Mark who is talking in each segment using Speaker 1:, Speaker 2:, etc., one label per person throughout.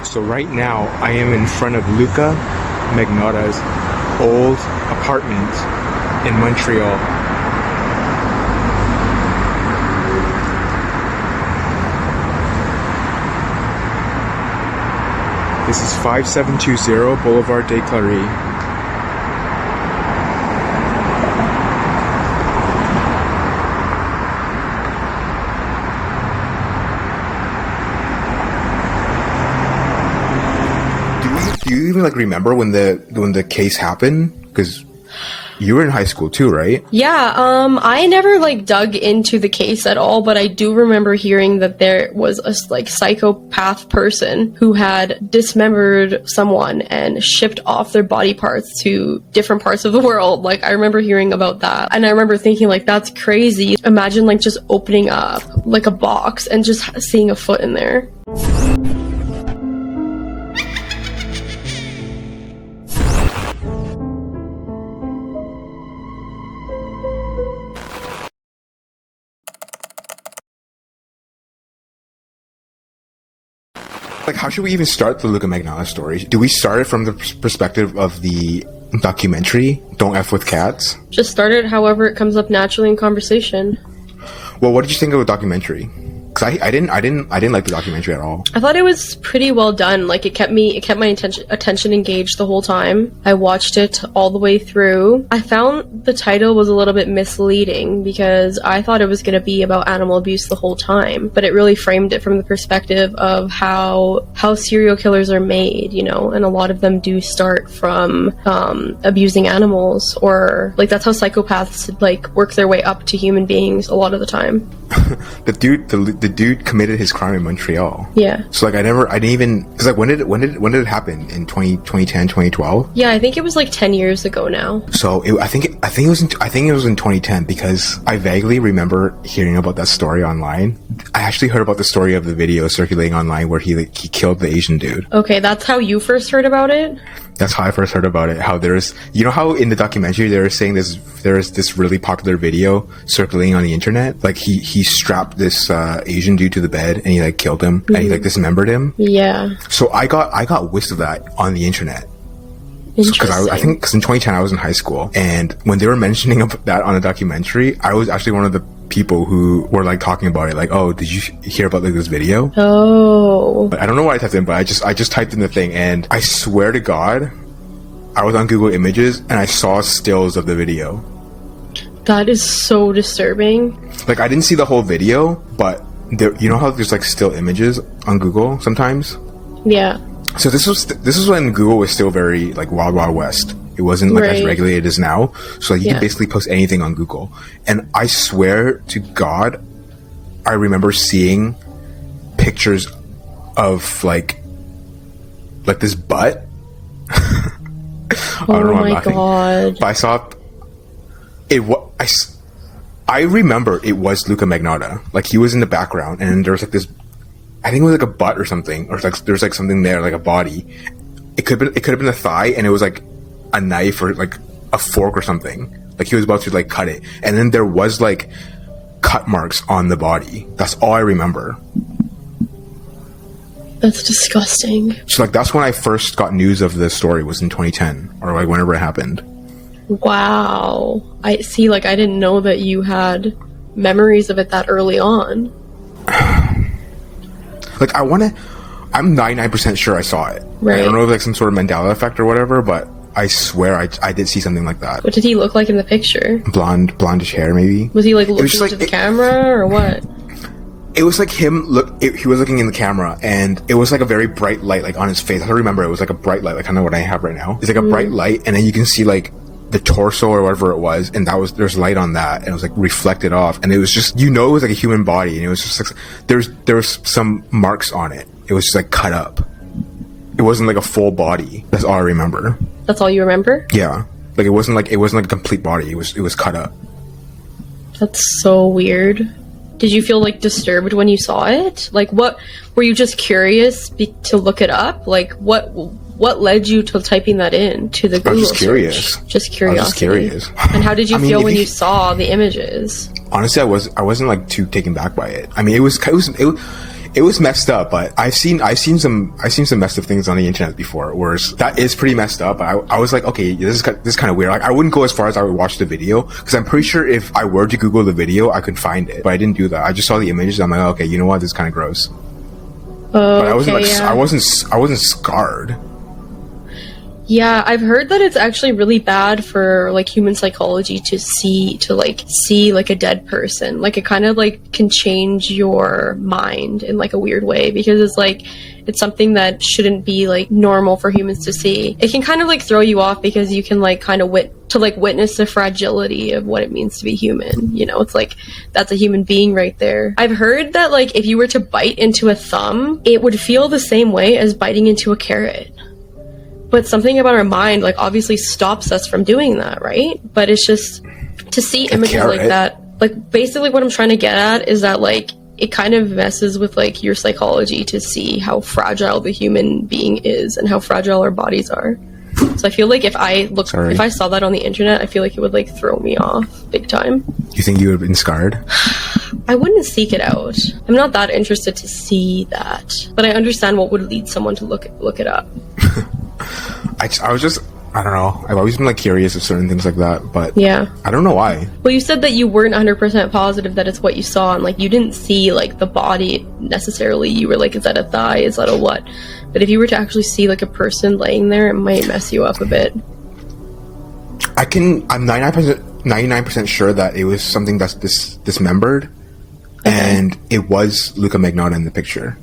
Speaker 1: So right now, I am in front of Luka Magnotta's old apartment in Montreal. This is 5720 Boulevard des Claries. Do you even like remember when the case happened? Because you were in high school too, right?
Speaker 2: Yeah, I never like dug into the case at all, but I do remember hearing that there was a like psychopath person who had dismembered someone and shipped off their body parts to different parts of the world. Like, I remember hearing about that, and I remember thinking like, that's crazy. Imagine like just opening up like a box and just seeing a foot in there.
Speaker 1: Like, how should we even start the Luka Magnotta story? Do we start it from the perspective of the documentary, Don't F With Cats?
Speaker 2: Just start it however it comes up naturally in conversation.
Speaker 1: Well, what did you think of the documentary? Because I didn't like the documentary at all.
Speaker 2: I thought it was pretty well done. Like, it kept my attention engaged the whole time. I watched it all the way through. I found the title was a little bit misleading because I thought it was going to be about animal abuse the whole time, but it really framed it from the perspective of how serial killers are made, you know, and a lot of them do start from abusing animals, or like that's how psychopaths like work their way up to human beings a lot of the time.
Speaker 1: The dude committed his crime in Montreal.
Speaker 2: Yeah.
Speaker 1: So like I didn't even, because like when did it happen? In 2010, 2012?
Speaker 2: Yeah, I think it was like 10 years ago now.
Speaker 1: So I think it was in 2010, because I vaguely remember hearing about that story online. I actually heard about the story of the video circulating online where he killed the Asian dude.
Speaker 2: Okay, that's how you first heard about it?
Speaker 1: That's how I first heard about it. How there's, you know how in the documentary they were saying there's this really popular video circulating on the internet? Like he strapped this Asian dude to the bed and he like killed him and he like dismembered him.
Speaker 2: Yeah.
Speaker 1: So I got whist of that on the internet. Because I think in 2010 I was in high school, and when they were mentioning that on a documentary, I was actually one of the people who were like talking about it, like, oh, did you hear about like this video?
Speaker 2: Oh.
Speaker 1: I don't know what I typed in, but I just typed in the thing, and I swear to God, I was on Google Images and I saw stills of the video.
Speaker 2: That is so disturbing.
Speaker 1: Like, I didn't see the whole video, but there, you know how there's like still images on Google sometimes?
Speaker 2: Yeah.
Speaker 1: So this was when Google was still very like wild west. It wasn't like as regulated as now. So like, you could basically post anything on Google. And I swear to God, I remember seeing pictures of like this butt. I don't know why I'm laughing.
Speaker 2: God.
Speaker 1: But I saw it. I remember it was Luka Magnotta. Like, he was in the background, and there was like this, I think it was like a butt or something, or like there's like something there, like a body. It could have been a thigh, and it was like a knife or like a fork or something. Like, he was about to like cut it, and then there was like cut marks on the body. That's all I remember.
Speaker 2: That's disgusting.
Speaker 1: So like, that's when I first got news of this story, was in 2010, or like whenever it happened.
Speaker 2: Wow. I see. Like, I didn't know that you had memories of it that early on.
Speaker 1: Like, I'm 99% sure I saw it.
Speaker 2: Right.
Speaker 1: I don't know if like some sort of Mandela effect or whatever, but I swear I did see something like that.
Speaker 2: What did he look like in the picture?
Speaker 1: Blondish hair, maybe.
Speaker 2: Was he like looking into the camera or what?
Speaker 1: It was like him he was looking in the camera, and it was like a very bright light like on his face. I don't remember, it was like a bright light, like kind of what I have right now. It's like a bright light, and then you can see like the torso or whatever it was, and there's light on that, and it was like reflected off, and it was just, it was like a human body, and it was just like there was some marks on it. It was just like cut up. It wasn't like a full body. That's all I remember.
Speaker 2: That's all you remember?
Speaker 1: Yeah. Like, it wasn't like a complete body. It was cut up.
Speaker 2: That's so weird. Did you feel like disturbed when you saw it? Like, what were you just curious to look it up? Like, what led you to typing that in to the Google
Speaker 1: I was just curious.
Speaker 2: Search? Just curiosity.
Speaker 1: I was just curious.
Speaker 2: And how did you feel when you saw the images?
Speaker 1: Honestly, I wasn't like too taken back by it. I mean, it it was messed up, but I've seen some messed up things on the internet before, whereas that is pretty messed up. I was like, okay, this is kind of weird. Like, I wouldn't go as far as I would watch the video, because I'm pretty sure if I were to Google the video, I could find it, but I didn't do that. I just saw the images. I'm like, okay, you know what? This is kind of gross. But I wasn't I wasn't scarred.
Speaker 2: Yeah, I've heard that it's actually really bad for like human psychology to see like a dead person. Like, it kind of like can change your mind in like a weird way, because it's like it's something that shouldn't be like normal for humans to see. It can kind of like throw you off, because you can like kind of witness the fragility of what it means to be human. You know, it's like that's a human being right there. I've heard that like if you were to bite into a thumb, it would feel the same way as biting into a carrot. But something about our mind, like, obviously stops us from doing that, right? But it's just, to see images like that, like, basically what I'm trying to get at is that, like, it kind of messes with, like, your psychology to see how fragile the human being is and how fragile our bodies are. So I feel like if I saw that on the internet, I feel like it would, like, throw me off big time.
Speaker 1: You think you would have been scarred?
Speaker 2: I wouldn't seek it out. I'm not that interested to see that. But I understand what would lead someone to look it up.
Speaker 1: I don't know. I've always been like curious of certain things like that, but
Speaker 2: yeah,
Speaker 1: I don't know why.
Speaker 2: Well, you said that you weren't 100% positive that it's what you saw, and like you didn't see like the body necessarily. You were like, is that a thigh? Is that a what? But if you were to actually see like a person laying there, it might mess you up a bit.
Speaker 1: I'm 99% sure that it was something that's dismembered, and it was Luka Magnotta in the picture.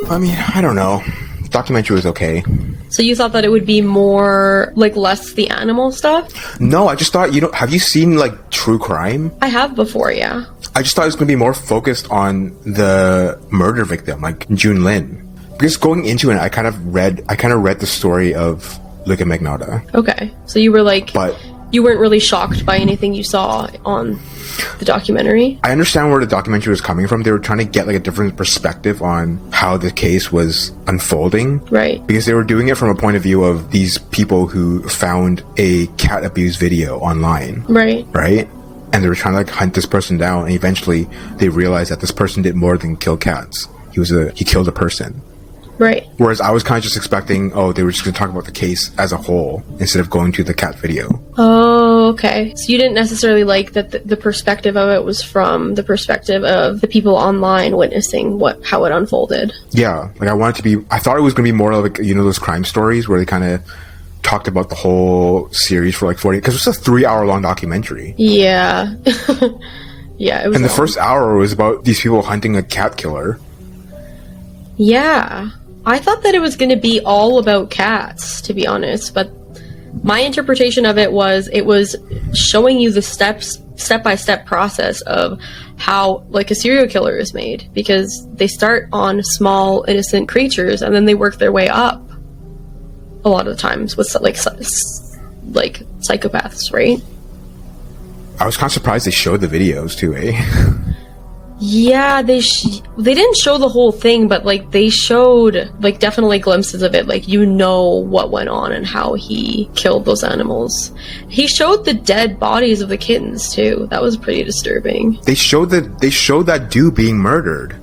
Speaker 1: I mean, I don't know. The documentary was okay.
Speaker 2: So you thought that it would be more, like, less the animal stuff?
Speaker 1: No, I just thought, have you seen, like, true crime?
Speaker 2: I have before, yeah.
Speaker 1: I just thought it was going to be more focused on the murder victim, like June Lin. Because going into it, I kind of read the story of Luka Magnotta.
Speaker 2: Okay. So you were like... But you weren't really shocked by anything you saw on the documentary? I
Speaker 1: understand where the documentary was coming from. They were trying to get like a different perspective on how the case was unfolding.
Speaker 2: Right.
Speaker 1: Because they were doing it from a point of view of these people who found a cat abuse video online.
Speaker 2: Right.
Speaker 1: Right? And they were trying to like hunt this person down, and eventually they realized that this person did more than kill cats. He killed a person.
Speaker 2: Right.
Speaker 1: Whereas I was kind of just expecting, they were just going to talk about the case as a whole instead of going to the cat video.
Speaker 2: Oh, okay. So you didn't necessarily like that the perspective of it was from the perspective of the people online witnessing how it unfolded.
Speaker 1: Yeah. Like I thought it was going to be more like, those crime stories where they kind of talked about the whole series for like 40, because it's a 3-hour-long documentary.
Speaker 2: Yeah. Yeah, it was.
Speaker 1: And the first hour was about these people hunting a cat killer.
Speaker 2: Yeah. I thought that it was going to be all about cats, to be honest, but my interpretation of it was showing you the step-by-step process of how, like, a serial killer is made, because they start on small, innocent creatures, and then they work their way up a lot of the times with, like psychopaths, right?
Speaker 1: I was kind of surprised they showed the videos, too, eh?
Speaker 2: Yeah, they didn't show the whole thing, but like they showed like definitely glimpses of it. Like, what went on and how he killed those animals. He showed the dead bodies of the kittens too. That was pretty disturbing.
Speaker 1: They showed that dude being murdered.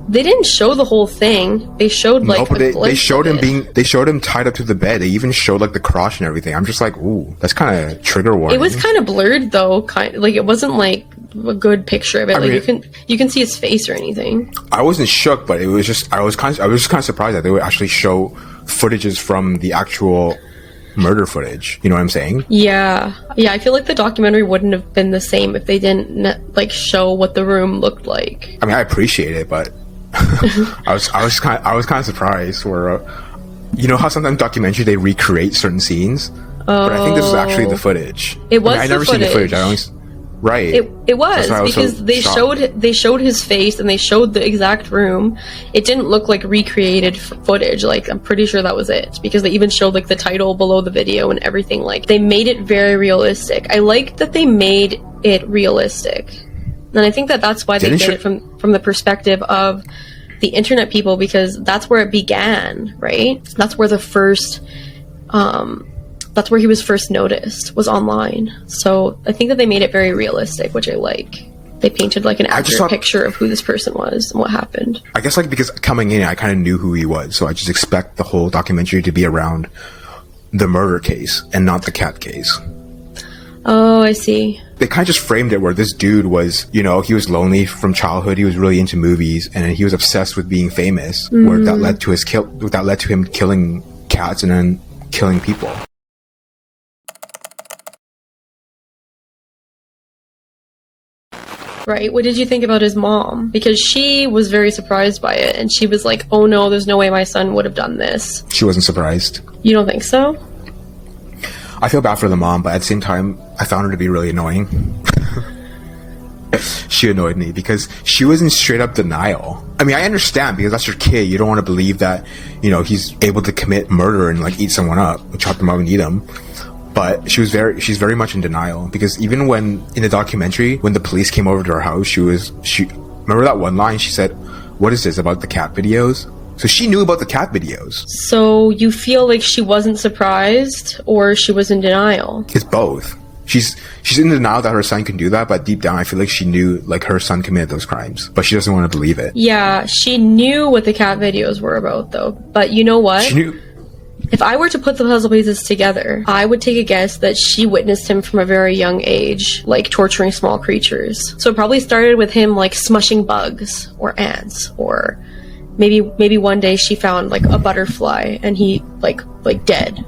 Speaker 2: They didn't show the whole thing. They showed like
Speaker 1: they showed him tied up to the bed. They even showed like the crotch and everything. I'm just like, ooh, that's kind of trigger warning.
Speaker 2: It was kind of blurred though, like it wasn't like a good picture of it. You can see his face or anything.
Speaker 1: I wasn't shook, but it was just I was kind of surprised that they would actually show footages from the actual murder footage. You know what I'm saying?
Speaker 2: Yeah. I feel like the documentary wouldn't have been the same if they didn't like show what the room looked like.
Speaker 1: I mean, I appreciate it, but I was kind of surprised. Where how sometimes documentary they recreate certain scenes, but I think this is actually the footage.
Speaker 2: It was.
Speaker 1: I never seen the footage. I only. Right.
Speaker 2: It was because they showed his face and they showed the exact room. It didn't look like recreated footage. Like, I'm pretty sure that was it, because they even showed like the title below the video and everything. Like, they made it very realistic. I like that they made it realistic, and I think that's why they did it from the perspective of the internet people, because that's where it began, right? That's where the first that's where he was first noticed, was online. So I think that they made it very realistic, which I like. They painted like an accurate picture of who this person was and what happened.
Speaker 1: I guess like because coming in, I kind of knew who he was, so I just expect the whole documentary to be around the murder case and not the cat case.
Speaker 2: Oh, I see.
Speaker 1: They kind of just framed it where this dude was, you know, he was lonely from childhood. He was really into movies, and he was obsessed with being famous. Where that led to him killing cats and then killing people.
Speaker 2: Right. What did you think about his mom? Because she was very surprised by it, and she was like, "Oh no, there's no way my son would have done this."
Speaker 1: She wasn't surprised.
Speaker 2: You don't think so?
Speaker 1: I feel bad for the mom, but at the same time, I found her to be really annoying. She annoyed me because she was in straight up denial. I mean, I understand because that's your kid. You don't want to believe that, you know, he's able to commit murder and like eat someone up, chop them up and eat them. But she's very much in denial because even when in the documentary, when the police came over to her house, she remember that one line she said, "What is this about the cat videos?" So she knew about the cat videos.
Speaker 2: So you feel like she wasn't surprised or she was in denial?
Speaker 1: It's both. She's in denial that her son can do that, but deep down I feel like she knew like her son committed those crimes, but she doesn't want to believe it.
Speaker 2: Yeah, she knew what the cat videos were about though. But you know what?
Speaker 1: She knew.
Speaker 2: If I were to put the puzzle pieces together, I would take a guess that she witnessed him from a very young age, like torturing small creatures. So it probably started with him like smushing bugs or ants, or maybe one day she found like a butterfly and he like dead.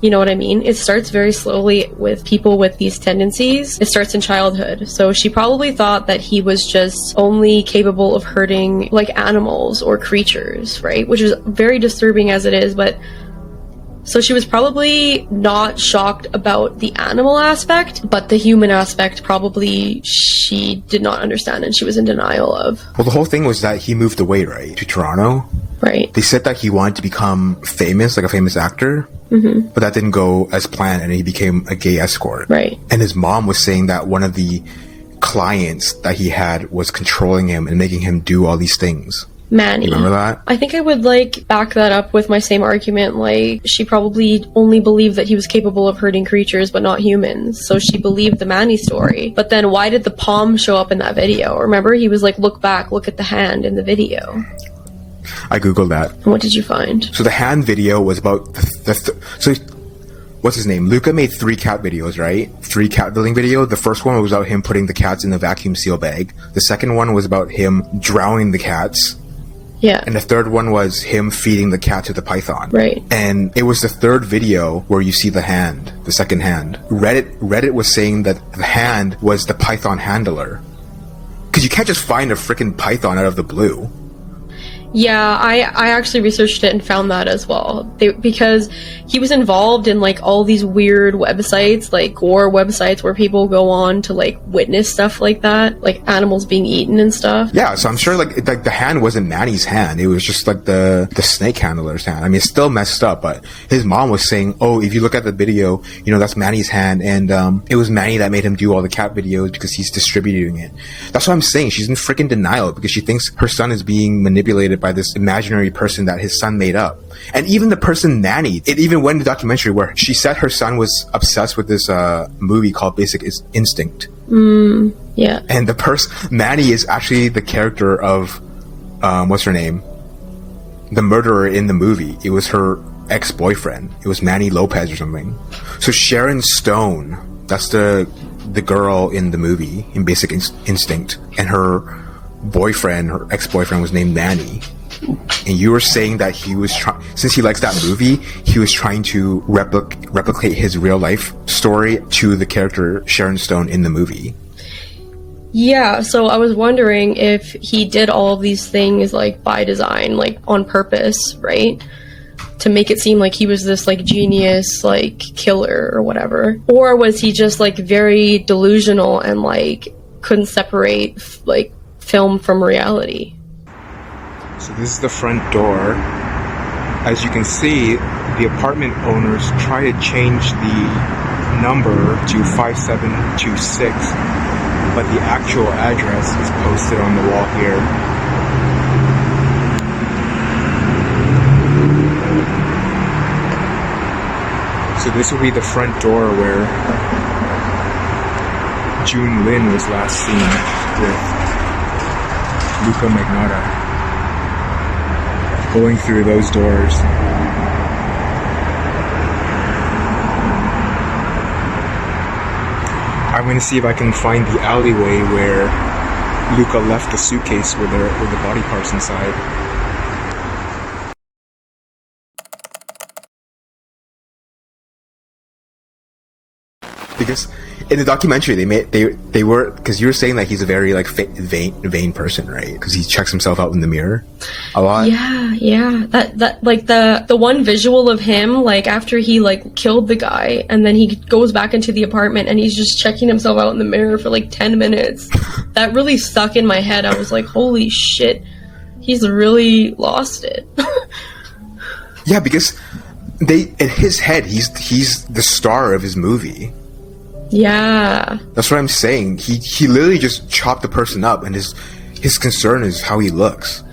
Speaker 2: You know what I mean? It starts very slowly with people with these tendencies. It starts in childhood. So she probably thought that he was just only capable of hurting like animals or creatures, right? Which is very disturbing as it is, but so she was probably not shocked about the animal aspect, but the human aspect probably she did not understand and she was in denial of.
Speaker 1: Well, the whole thing was that he moved away, right, to Toronto.
Speaker 2: Right.
Speaker 1: They said that he wanted to become famous, like a famous actor, but that didn't go as planned, and he became a gay escort.
Speaker 2: Right.
Speaker 1: And his mom was saying that one of the clients that he had was controlling him and making him do all these things.
Speaker 2: Manny.
Speaker 1: You remember that?
Speaker 2: I think I would like back that up with my same argument. Like, she probably only believed that he was capable of hurting creatures but not humans. So she believed the Manny story. But then why did the palm show up in that video? Remember, he was like, look back, look at the hand in the video.
Speaker 1: I googled that.
Speaker 2: And what did you find?
Speaker 1: So the hand video was about so what's his name? Luka made 3 cat videos, right? 3 cat building video. The first one was about him putting the cats in the vacuum seal bag. The second one was about him drowning the cats.
Speaker 2: Yeah.
Speaker 1: And the third one was him feeding the cat to the python.
Speaker 2: Right.
Speaker 1: And it was the third video where you see the hand, the second hand. Reddit was saying that the hand was the python handler. Because you can't just find a freaking python out of the blue.
Speaker 2: Yeah, I actually researched it and found that as well. Because he was involved in like all these weird websites, like gore websites where people go on to like witness stuff like that, like animals being eaten and stuff.
Speaker 1: Yeah, so I'm sure like the hand wasn't Manny's hand. It was just like the snake handler's hand. I mean, it's still messed up, but his mom was saying, oh, if you look at the video, you know, that's Manny's hand, and it was Manny that made him do all the cat videos because he's distributing it. That's what I'm saying. She's in freaking denial because she thinks her son is being manipulated by this imaginary person that his son made up. And even the person Manny, it even went in the documentary where she said her son was obsessed with this movie called Basic Instinct.
Speaker 2: Yeah.
Speaker 1: And the person Manny is actually the character of what's her name? The murderer in the movie. It was her ex-boyfriend. It was Manny Lopez or something. So Sharon Stone, that's the girl in the movie in Basic Instinct, and her boyfriend, her ex-boyfriend, was named Manny. And you were saying that he was since he likes that movie, he was trying to replicate his real life story to the character Sharon Stone in the movie.
Speaker 2: Yeah, so I was wondering if he did all of these things like by design, like on purpose, right? To make it seem like he was this like genius, like killer or whatever. Or was he just like very delusional and like couldn't separate like film from reality?
Speaker 1: So this is the front door. As you can see, the apartment owners try to change the number to 5726, but the actual address is posted on the wall here. So this will be the front door where June Lin was last seen with Luka Magnotta. Going through those doors. I'm gonna see if I can find the alleyway where Luka left the suitcase with the body parts inside. Because in the documentary they were, because you were saying that he's a very like vain person, right? Because he checks himself out in the mirror a lot.
Speaker 2: Yeah. That like the one visual of him like after he like killed the guy and then he goes back into the apartment and he's just checking himself out in the mirror for like 10 minutes. That really stuck in my head. I was like, holy shit, he's really lost it.
Speaker 1: Yeah, because in his head he's the star of his movie.
Speaker 2: Yeah. That's
Speaker 1: what I'm saying. He literally just chopped the person up, and his concern is how he looks.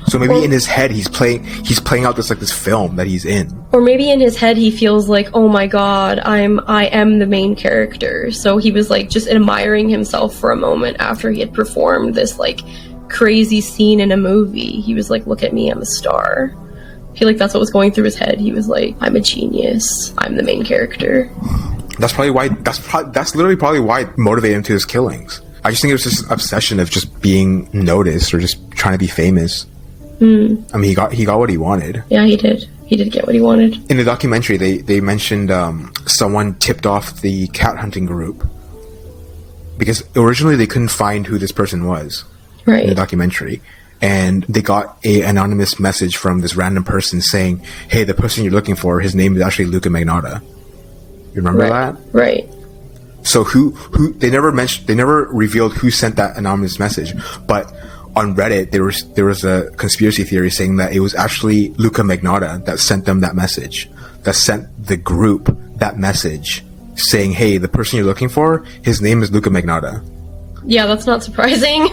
Speaker 1: So maybe in his head he's playing out this film that he's in. Or
Speaker 2: maybe in his head he feels like, oh my god, I am the main character. So he was like just admiring himself for a moment after he had performed this like crazy scene in a movie. He was like, look at me, I'm a star. I feel like that's what was going through his head. He was like, I'm a genius. I'm the main character.
Speaker 1: That's probably why. That's literally probably why it motivated him to his killings. I just think it was just an obsession of just being noticed or just trying to be famous. I mean, he got what he wanted.
Speaker 2: Yeah, he did. He did get what he wanted.
Speaker 1: In the documentary, they mentioned someone tipped off the cat hunting group because originally they couldn't find who this person was.
Speaker 2: Right.
Speaker 1: In the documentary. And they got an anonymous message from this random person saying, hey, the person you're looking for, his name is actually Luka Magnotta. You remember that?
Speaker 2: Right.
Speaker 1: So who they never revealed who sent that anonymous message, but on Reddit there was a conspiracy theory saying that it was actually Luka Magnotta that sent them that message, that sent the group that message saying, hey, the person you're looking for, his name is Luka Magnotta.
Speaker 2: Yeah, that's not surprising.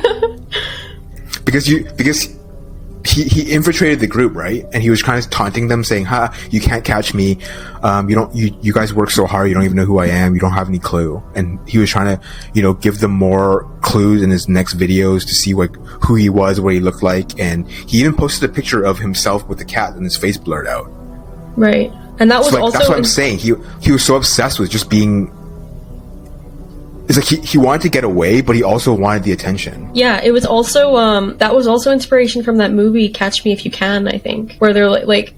Speaker 1: because he infiltrated the group, right? And he was kind of taunting them, saying, "Ha, you can't catch me. You guys work so hard. You don't even know who I am. You don't have any clue." And he was trying to, give them more clues in his next videos to see who he was, what he looked like. And he even posted a picture of himself with the cat and his face blurred out.
Speaker 2: Right, and that was
Speaker 1: so,
Speaker 2: also.
Speaker 1: That's what I'm saying. He was so obsessed with just being. It's like he wanted to get away, but he also wanted the attention.
Speaker 2: Yeah, it was also that was also inspiration from that movie Catch Me If You Can, I think, where they're like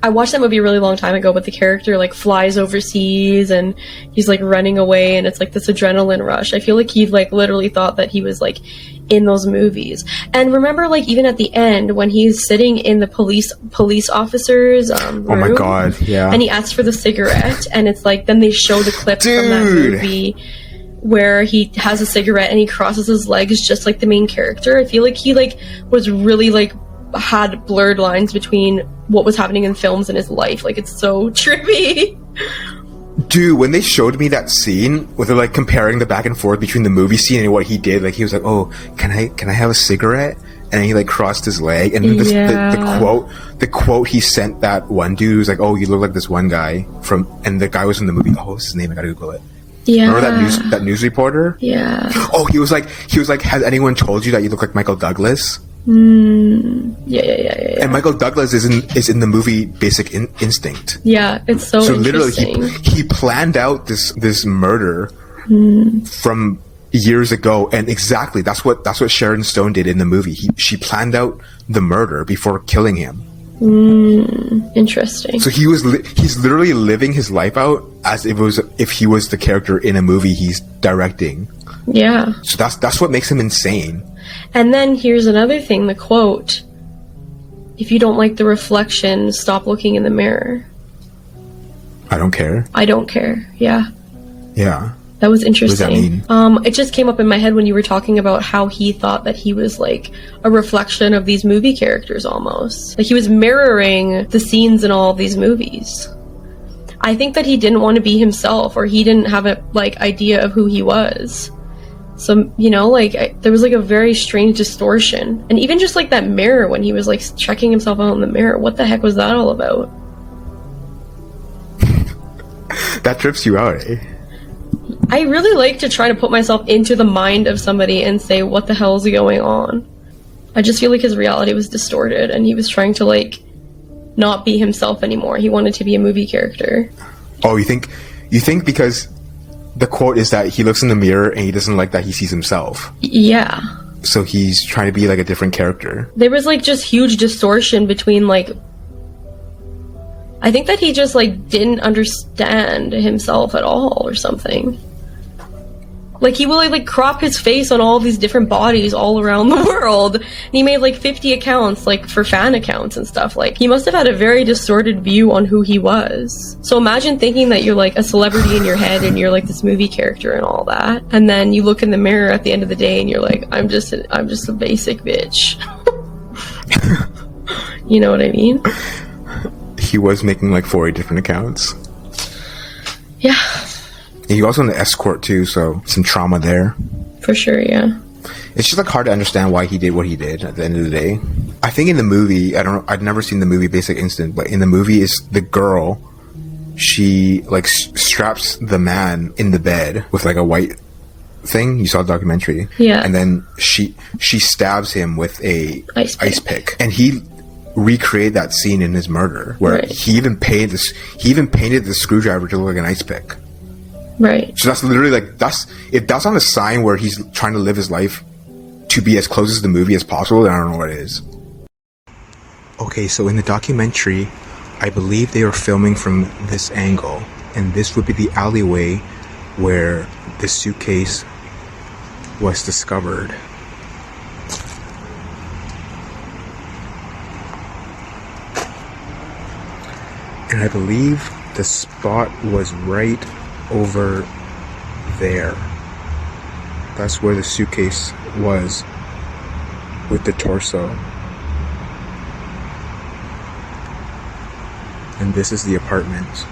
Speaker 2: I watched that movie a really long time ago, but the character like flies overseas and he's like running away and it's like this adrenaline rush. I feel like he like literally thought that he was like in those movies. And remember, like, even at the end when he's sitting in the police officers room,
Speaker 1: oh my god, yeah,
Speaker 2: and he asks for the cigarette, and it's like then they show the clip from that movie where he has a cigarette and he crosses his legs just like the main character. I feel like he like was really like had blurred lines between what was happening in films and his life. Like, it's so trippy.
Speaker 1: Dude, when they showed me that scene where they're like comparing the back and forth between the movie scene and what he did, like he was like, "Oh, can I have a cigarette?" And he like crossed his leg, and the quote he sent that one dude was like, "Oh, you look like this one guy from," and the guy was in the movie. Oh, what's his name? I gotta Google it.
Speaker 2: Yeah.
Speaker 1: Remember that news reporter?
Speaker 2: Yeah.
Speaker 1: Oh, he was like, has anyone told you that you look like Michael Douglas?
Speaker 2: Yeah.
Speaker 1: And Michael Douglas is in the movie Basic Instinct.
Speaker 2: Yeah, it's so interesting.
Speaker 1: Literally, he planned out this murder from years ago, and exactly that's what Sharon Stone did in the movie. She planned out the murder before killing him.
Speaker 2: Interesting.
Speaker 1: So he's literally living his life out as if he was the character in a movie he's directing.
Speaker 2: Yeah.
Speaker 1: So that's what makes him insane.
Speaker 2: And then here's another thing, the quote: "If you don't like the reflection, stop looking in the mirror."
Speaker 1: I don't care.
Speaker 2: I don't care. Yeah.
Speaker 1: Yeah.
Speaker 2: That was interesting.
Speaker 1: What does that mean?
Speaker 2: It just came up in my head when you were talking about how he thought that he was like a reflection of these movie characters almost. Like he was mirroring the scenes in all of these movies. I think that he didn't want to be himself, or he didn't have a like idea of who he was. So, there was like a very strange distortion. And even just like that mirror when he was like checking himself out in the mirror, what the heck was that all about?
Speaker 1: That trips you out, eh?
Speaker 2: I really like to try to put myself into the mind of somebody and say, what the hell is going on? I just feel like his reality was distorted and he was trying to, like, not be himself anymore. He wanted to be a movie character.
Speaker 1: Oh, you think because the quote is that he looks in the mirror and he doesn't like that he sees himself.
Speaker 2: Yeah.
Speaker 1: So he's trying to be like a different character.
Speaker 2: There was like just huge distortion between like, I think that he just like didn't understand himself at all or something. Like he will like crop his face on all these different bodies all around the world. And he made like 50 accounts, like for fan accounts and stuff. Like he must have had a very distorted view on who he was. So imagine thinking that you're like a celebrity in your head and you're like this movie character and all that. And then you look in the mirror at the end of the day and you're like, I'm just a basic bitch. You know what I mean?
Speaker 1: He was making like 40 different accounts.
Speaker 2: Yeah.
Speaker 1: He also an escort too, so some trauma there.
Speaker 2: For sure, yeah.
Speaker 1: It's just like hard to understand why he did what he did at the end of the day. I think in the movie, I'd never seen the movie Basic Instinct, but in the movie is the girl, she like straps the man in the bed with like a white thing. You saw the documentary.
Speaker 2: Yeah.
Speaker 1: And then she stabs him with a ice pick. And he recreated that scene in his murder where
Speaker 2: right.
Speaker 1: he even painted the screwdriver to look like an ice pick.
Speaker 2: Right.
Speaker 1: So that's literally like, if that's not a sign where he's trying to live his life to be as close as the movie as possible, then I don't know what it is. Okay, so in the documentary, I believe they were filming from this angle, and this would be the alleyway where the suitcase was discovered. And I believe the spot was right over there. That's where the suitcase was with the torso. And this is the apartment.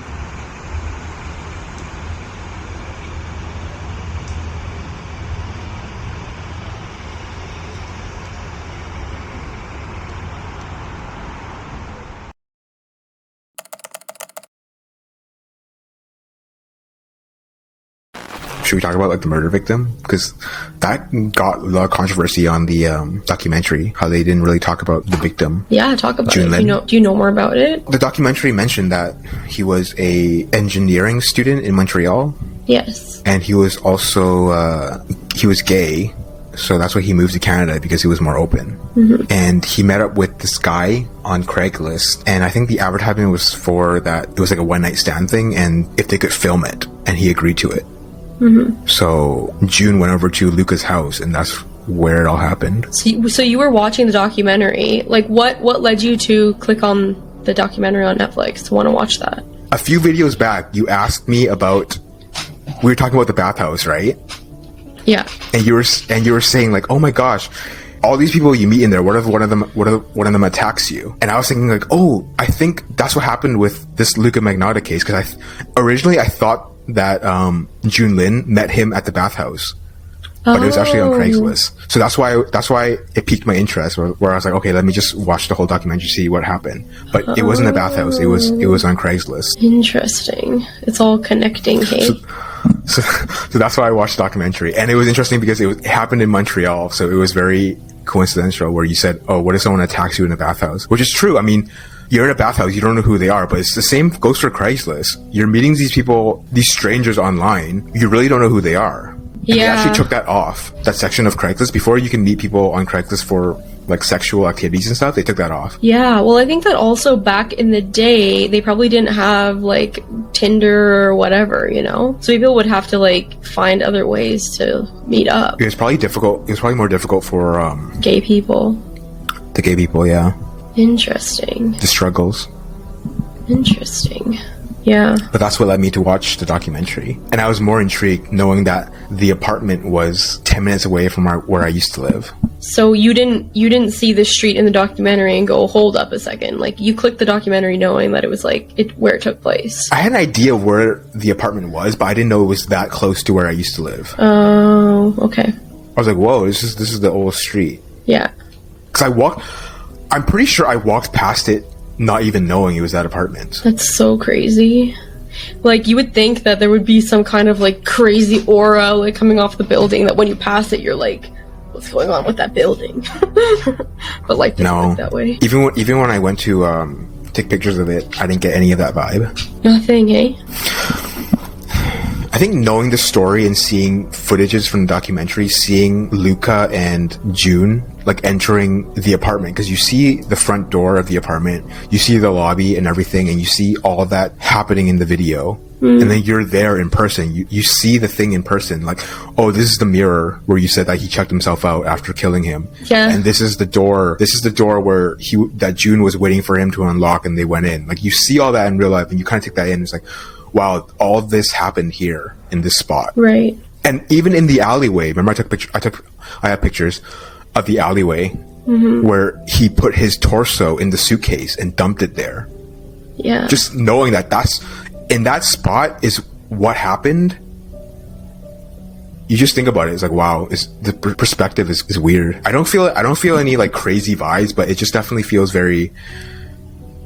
Speaker 1: Should we talk about like the murder victim? Because that got a lot of controversy on the documentary, how they didn't really talk about the victim.
Speaker 2: Yeah, talk about
Speaker 1: Jun
Speaker 2: it.
Speaker 1: Lin.
Speaker 2: Do you know more about it?
Speaker 1: The documentary mentioned that he was a engineering student in Montreal.
Speaker 2: Yes.
Speaker 1: And he was also he was gay, so that's why he moved to Canada, because he was more open. Mm-hmm. And he met up with this guy on Craigslist, and I think the advertisement was for that it was like a one night stand thing, and if they could film it, and he agreed to it. Mm-hmm. So June went over to Luka's house, and that's where it all happened.
Speaker 2: So you were watching the documentary. Like, what led you to click on the documentary on Netflix to want to watch that?
Speaker 1: A few videos back, you asked me about. We were talking about the bathhouse, right?
Speaker 2: Yeah.
Speaker 1: And you were saying like, oh my gosh, all these people you meet in there, what if one of them attacks you? And I was thinking like, oh, I think that's what happened with this Luka Magnotta case, because originally I thought that Jun Lin met him at the bathhouse, but it was actually on Craigslist. So that's why it piqued my interest, where I was like, okay, let me just watch the whole documentary, see what happened. But it wasn't a bathhouse; it was on Craigslist.
Speaker 2: Interesting. It's all connecting, hey.
Speaker 1: So that's why I watched the documentary, and it was interesting because it happened in Montreal, so it was very coincidental. Where you said, "Oh, what if someone attacks you in a bathhouse?" Which is true. I mean, you're in a bathhouse, you don't know who they are, but it's the same goes for Craigslist. You're meeting these people, these strangers online. You really don't know who they are. And they actually took that off, that section of Craigslist. Before you can meet people on Craigslist for like sexual activities and stuff, they took that off.
Speaker 2: Yeah, well, I think that also back in the day, they probably didn't have like Tinder or whatever, you know? So people would have to like find other ways to meet up.
Speaker 1: It was probably difficult. It was probably more difficult for
Speaker 2: gay people.
Speaker 1: The gay people, yeah.
Speaker 2: Interesting.
Speaker 1: The struggles.
Speaker 2: Interesting. Yeah.
Speaker 1: But that's what led me to watch the documentary. And I was more intrigued knowing that the apartment was 10 minutes away from where I used to live.
Speaker 2: So you didn't see the street in the documentary and go, hold up a second. Like, you clicked the documentary knowing that it was like where it took place.
Speaker 1: I had an idea where the apartment was, but I didn't know it was that close to where I used to live.
Speaker 2: Oh, okay.
Speaker 1: I was like, whoa, this is the old street.
Speaker 2: Yeah.
Speaker 1: Because I'm pretty sure I walked past it not even knowing it was that apartment.
Speaker 2: That's so crazy. Like, you would think that there would be some kind of, like, crazy aura, like, coming off the building, that when you pass it, you're like, what's going on with that building? But, like,
Speaker 1: No.
Speaker 2: that way.
Speaker 1: Even when I went to take pictures of it, I didn't get any of that vibe.
Speaker 2: Nothing, hey?
Speaker 1: I think knowing the story and seeing footages from the documentary, seeing Luka and June like entering the apartment, because you see the front door of the apartment, you see the lobby and everything, and you see all that happening in the video. And then you're there in person. You see the thing in person. Like, oh, this is the mirror where you said that he checked himself out after killing him.
Speaker 2: Yeah.
Speaker 1: And this is the door. This is the door where that June was waiting for him to unlock, and they went in. Like, you see all that in real life, and you kind of take that in. It's like, wow, all this happened here in this spot.
Speaker 2: Right.
Speaker 1: And even in the alleyway, remember I have pictures of the alleyway where he put his torso in the suitcase and dumped it there.
Speaker 2: Yeah.
Speaker 1: Just knowing that that's in that spot is what happened. You just think about it. It's like, wow, the perspective is weird. I don't feel any like crazy vibes, but it just definitely feels very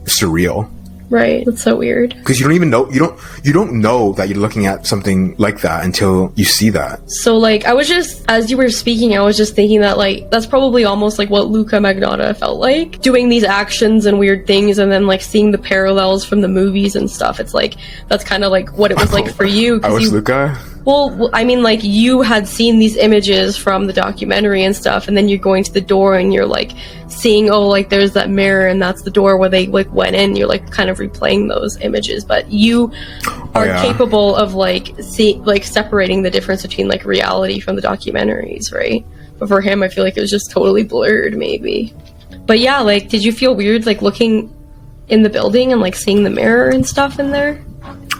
Speaker 1: surreal.
Speaker 2: Right. That's so weird.
Speaker 1: Because you don't even know, you don't know that you're looking at something like that until you see that.
Speaker 2: So, like, I was just, as you were speaking, I was just thinking that, like, that's probably almost like what Luka Magnotta felt like. Doing these actions and weird things, and then, like, seeing the parallels from the movies and stuff. It's like, that's kind of like what it was like for you.
Speaker 1: I was Luka?
Speaker 2: Well, I mean, like, you had seen these images from the documentary and stuff, and then you're going to the door and you're, like, seeing, oh, like, there's that mirror and that's the door where they, like, went in. You're, like, kind of replaying those images. But you are capable of, like, separating the difference between, like, reality from the documentaries, right? But for him, I feel like it was just totally blurred, maybe. But yeah, like, did you feel weird, like, looking in the building and, like, seeing the mirror and stuff in there?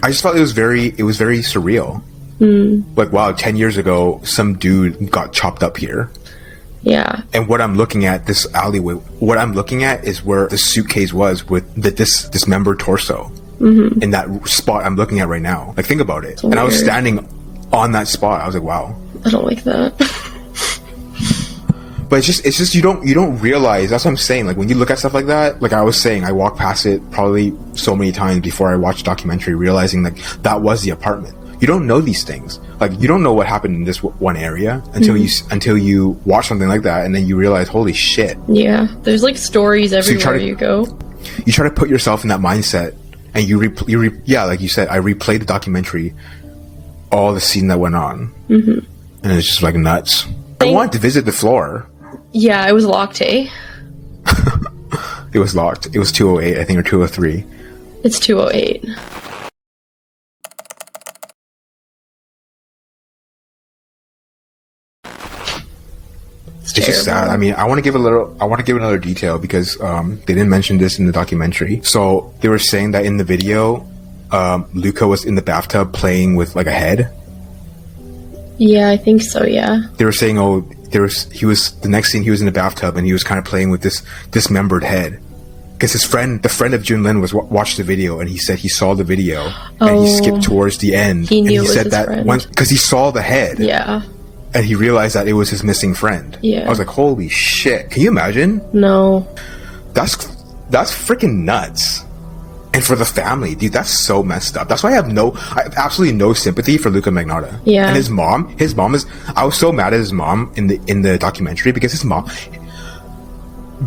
Speaker 1: I just thought it was very surreal. Like, wow, 10 years ago, some dude got chopped up here.
Speaker 2: Yeah.
Speaker 1: And what I'm looking at, this alleyway, what I'm looking at is where the suitcase was with this dismembered torso. In that spot I'm looking at right now. Like, think about it. And I was standing on that spot. I was like, wow.
Speaker 2: I don't like that.
Speaker 1: But it's just you don't realize. That's what I'm saying. Like, when you look at stuff like that, like I was saying, I walked past it probably so many times before I watched the documentary, realizing like that was the apartment. You don't know these things. Like, you don't know what happened in this one area until you watch something like that, and then you realize, holy shit.
Speaker 2: Yeah, there's like stories everywhere you go.
Speaker 1: You try to put yourself in that mindset, and yeah, like you said, I replayed the documentary, all the scene that went on, and it's just like nuts. I wanted to visit the floor.
Speaker 2: Yeah, it was locked, eh?
Speaker 1: It was locked. It was 208, I think, or 203.
Speaker 2: It's 208.
Speaker 1: It's just sad. I mean, I want to give another detail because they didn't mention this in the documentary. So they were saying that in the video, Luka was in the bathtub playing with like a head.
Speaker 2: Yeah, I think so. Yeah.
Speaker 1: They were saying, oh, the next scene he was in the bathtub and he was kind of playing with this dismembered head. Because the friend of Junlin watched the video, and he said he saw the video and he skipped towards the end.
Speaker 2: He knew
Speaker 1: and he said that once because he saw the head.
Speaker 2: Yeah.
Speaker 1: And he realized that it was his missing friend.
Speaker 2: Yeah.
Speaker 1: I was like, holy shit. Can you imagine?
Speaker 2: No.
Speaker 1: That's freaking nuts. And for the family, dude, that's so messed up. That's why I have absolutely no sympathy for Luka Magnotta.
Speaker 2: Yeah.
Speaker 1: And his mom is, I was so mad at his mom in the documentary because his mom,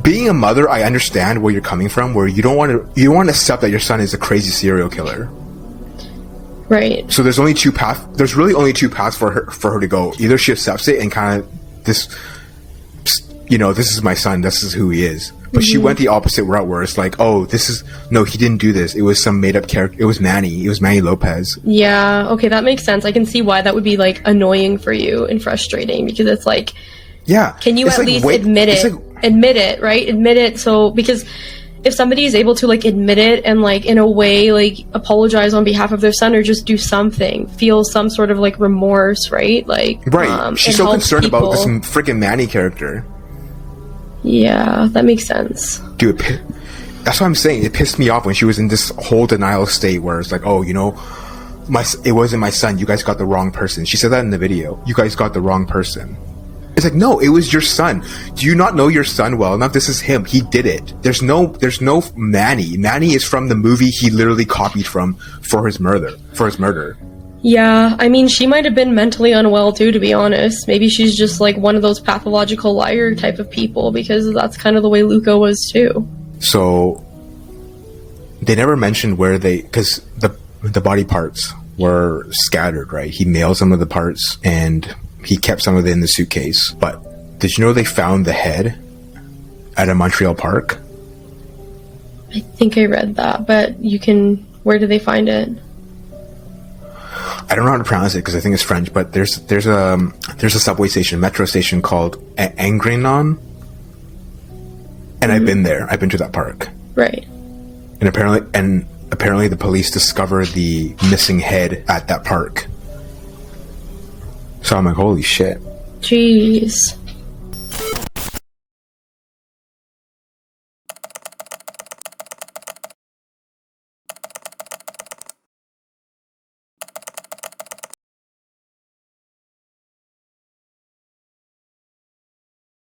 Speaker 1: being a mother, I understand where you're coming from, where you don't want to accept that your son is a crazy serial killer.
Speaker 2: Right.
Speaker 1: So there's really only two paths for her to go. Either she accepts it and kind of this is my son, this is who he is. But she went the opposite route where it's like, oh, he didn't do this. It was some made up character. It was Manny Lopez. Yeah.
Speaker 2: Okay, that makes sense. I can see why that would be like annoying for you and frustrating, because it's like,
Speaker 1: yeah.
Speaker 2: Can you at least admit it? Admit it, right? Admit it. So, because if somebody is able to like admit it and like in a way like apologize on behalf of their son, or just do something, feel some sort of like remorse, right? Like,
Speaker 1: right. She's so concerned about this freaking Manny character.
Speaker 2: Yeah, that makes sense.
Speaker 1: Dude, that's what I'm saying. It pissed me off when she was in this whole denial state where it's like, oh, it wasn't my son. You guys got the wrong person. She said that in the video. You guys got the wrong person. It's like, no, it was your son. Do you not know your son well enough? This is him. He did it. There's no Manny. Manny is from the movie he literally copied from for his murder.
Speaker 2: Yeah, I mean, she might have been mentally unwell too, to be honest. Maybe she's just like one of those pathological liar type of people, because that's kind of the way Luka was too.
Speaker 1: So they never mentioned where because the body parts were scattered, right? He mailed some of the parts and he kept some of it in the suitcase. But did you know they found the head at a Montreal park?
Speaker 2: I think I read that, but where did they find it?
Speaker 1: I don't know how to pronounce it because I think it's French, but there's a subway station, metro station called Angrenon, and I've been there. I've been to that park.
Speaker 2: Right.
Speaker 1: And apparently the police discovered the missing head at that park. So I'm like, holy shit.
Speaker 2: Jeez.